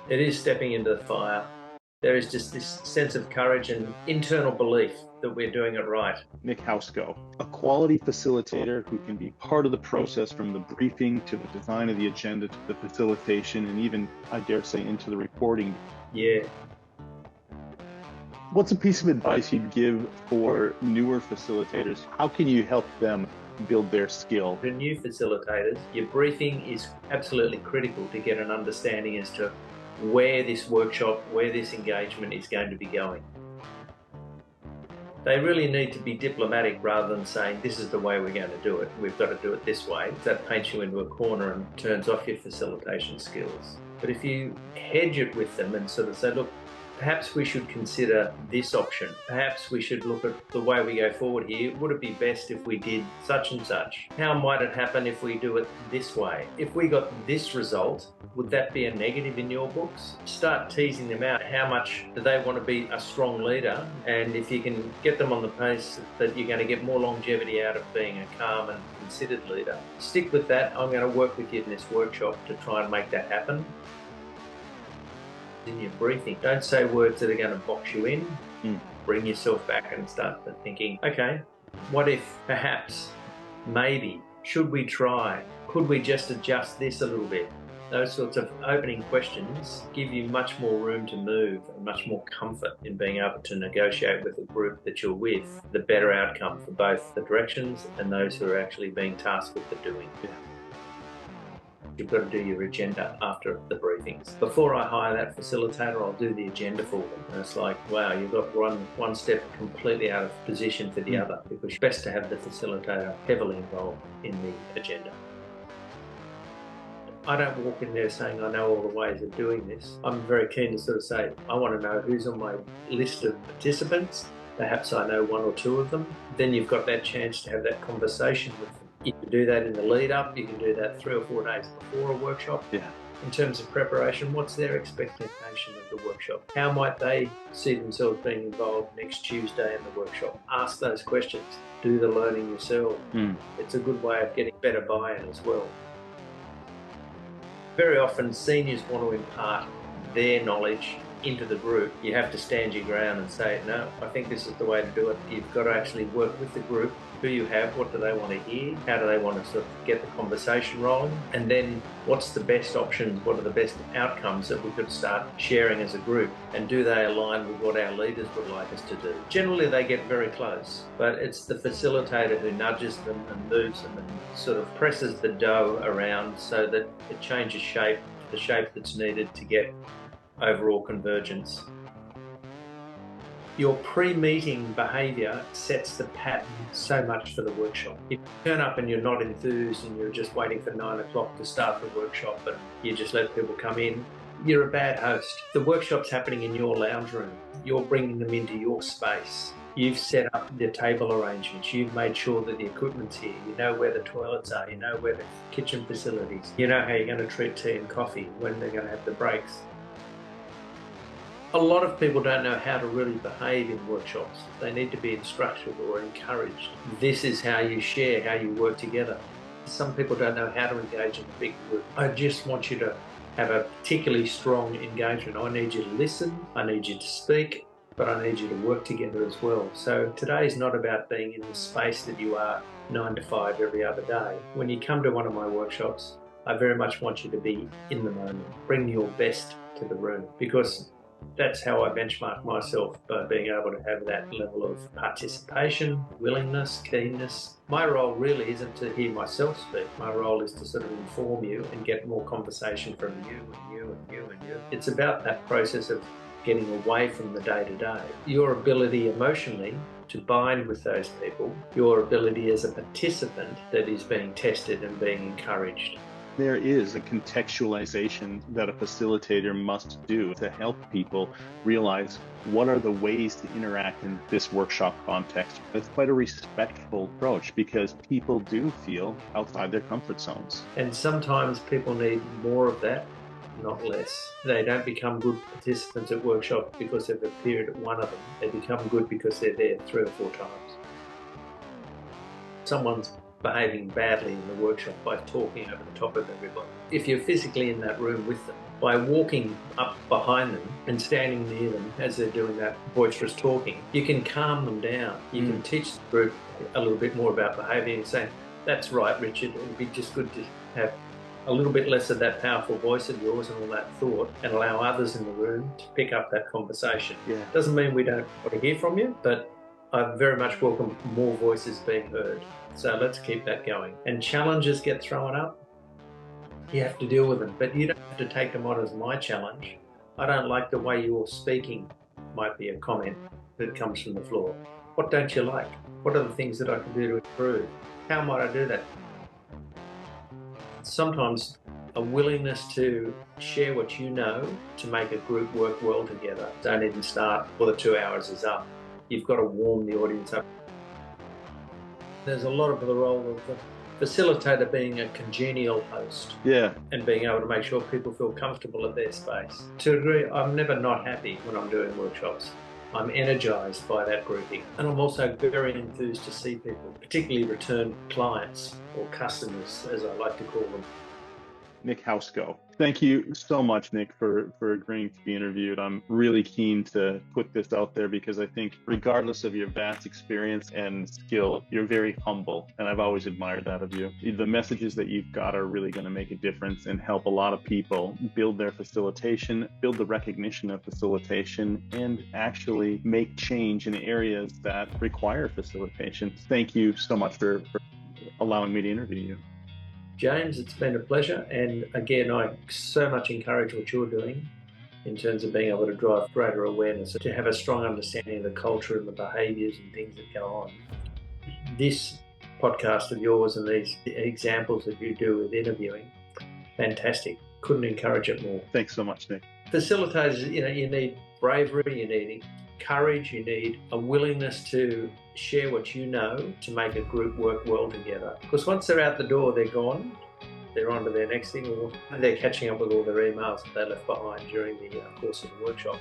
It is stepping into the fire. There is just this sense of courage and internal belief that we're doing it right. Nick Housego, a quality facilitator who can be part of the process from the briefing to the design of the agenda to the facilitation and even, I dare say, into the reporting. Yeah. What's a piece of advice you'd give for newer facilitators? How can you help them build their skill? For new facilitators, your briefing is absolutely critical to get an understanding as to where this workshop, where this engagement is going to be going. They really need to be diplomatic rather than saying, this is the way we're going to do it, we've got to do it this way. That paints you into a corner and turns off your facilitation skills. But if you hedge it with them and sort of say, look, perhaps we should consider this option. Perhaps we should look at the way we go forward here. Would it be best if we did such and such? How might it happen if we do it this way? If we got this result, would that be a negative in your books? Start teasing them out. How much do they want to be a strong leader? And if you can get them on the pace that you're going to get more longevity out of being a calm and considered leader, stick with that. I'm going to work with you in this workshop to try and make that happen. In your briefing, don't say words that are going to box you in. Bring yourself back and start thinking, okay, what if, perhaps, maybe, should we try, could we just adjust this a little bit? Those sorts of opening questions give you much more room to move and much more comfort in being able to negotiate with the group that you're with, the better outcome for both the directions and those who are actually being tasked with the doing. You've got to do your agenda after the briefings. Before I hire that facilitator, I'll do the agenda for them. And it's like, wow, you've got one step completely out of position for the other, because it's best to have the facilitator heavily involved in the agenda. I don't walk in there saying I know all the ways of doing this. I'm very keen to sort of say, I want to know who's on my list of participants. Perhaps I know one or two of them. Then you've got that chance to have that conversation with them. You can do that in the lead up, you can do that 3 or 4 days before a workshop. In terms of preparation, what's their expectation of the workshop? How might they see themselves being involved next Tuesday in the workshop? Ask those questions. Do the learning yourself. It's a good way of getting better buy-in as well. Very often seniors want to impart their knowledge into the group. You have to stand your ground and say, no, I think this is the way to do it. You've got to actually work with the group. Who you have, what do they want to hear, how do they want to sort of get the conversation rolling, and then what's the best options, what are the best outcomes that we could start sharing as a group, and do they align with what our leaders would like us to do? Generally they get very close, but it's the facilitator who nudges them and moves them and sort of presses the dough around so that it changes shape to the shape that's needed to get overall convergence. Your pre-meeting behaviour sets the pattern so much for the workshop. If you turn up and you're not enthused and you're just waiting for 9 o'clock to start the workshop and you just let people come in, you're a bad host. The workshop's happening in your lounge room. You're bringing them into your space. You've set up the table arrangements. You've made sure that the equipment's here. You know where the toilets are. You know where the kitchen facilities. You know how you're going to treat tea and coffee, when they're going to have the breaks. A lot of people don't know how to really behave in workshops. They need to be instructed or encouraged. This is how you share, how you work together. Some people don't know how to engage in a big group. I just want you to have a particularly strong engagement. I need you to listen, I need you to speak, but I need you to work together as well. So today is not about being in the space that you are 9 to 5 every other day. When you come to one of my workshops, I very much want you to be in the moment. Bring your best to the room, because that's how I benchmark myself, by being able to have that level of participation, willingness, keenness. My role really isn't to hear myself speak. My role is to sort of inform you and get more conversation from you and you and you and you. It's about that process of getting away from the day-to-day. Your ability emotionally to bind with those people, your ability as a participant that is being tested and being encouraged. There is a contextualization that a facilitator must do to help people realize what are the ways to interact in this workshop context. It's quite a respectful approach, because people do feel outside their comfort zones. And sometimes people need more of that, not less. They don't become good participants at workshops because they've appeared at one of them. They become good because they're there 3 or 4 times. Someone's behaving badly in the workshop by talking over the top of everybody. If you're physically in that room with them, by walking up behind them and standing near them as they're doing that boisterous talking, you can calm them down. You can teach the group a little bit more about behaviour and say, that's right, Richard, it would be just good to have a little bit less of that powerful voice of yours and all that thought, and allow others in the room to pick up that conversation. Yeah. Doesn't mean we don't want to hear from you, but I very much welcome more voices being heard. So let's keep that going. And challenges get thrown up, you have to deal with them, but you don't have to take them on as my challenge. I don't like the way you're speaking, might be a comment that comes from the floor. What don't you like? What are the things that I can do to improve? How might I do that? Sometimes a willingness to share what you know to make a group work well together. Don't even start before the 2 hours is up. You've got to warm the audience up. There's a lot of the role of the facilitator being a congenial host. Yeah. And being able to make sure people feel comfortable at their space. To a degree, I'm never not happy when I'm doing workshops. I'm energised by that grouping. And I'm also very enthused to see people, particularly return clients or customers, as I like to call them. Nick Housego. Thank you so much, Nick, for agreeing to be interviewed. I'm really keen to put this out there because I think regardless of your vast experience and skill, you're very humble, and I've always admired that of you. The messages that you've got are really going to make a difference and help a lot of people build their facilitation, build the recognition of facilitation, and actually make change in areas that require facilitation. Thank you so much for allowing me to interview you. James, it's been a pleasure, and again, I so much encourage what you're doing in terms of being able to drive greater awareness, to have a strong understanding of the culture and the behaviours and things that go on. This podcast of yours and these examples that you do with interviewing, fantastic. Couldn't encourage it more. Thanks so much, Nick. Facilitators, you need bravery, you need courage, you need a willingness to share what you know to make a group work well together. Because once they're out the door, they're gone. They're on to their next thing, or they're catching up with all their emails that they left behind during the course of the workshop.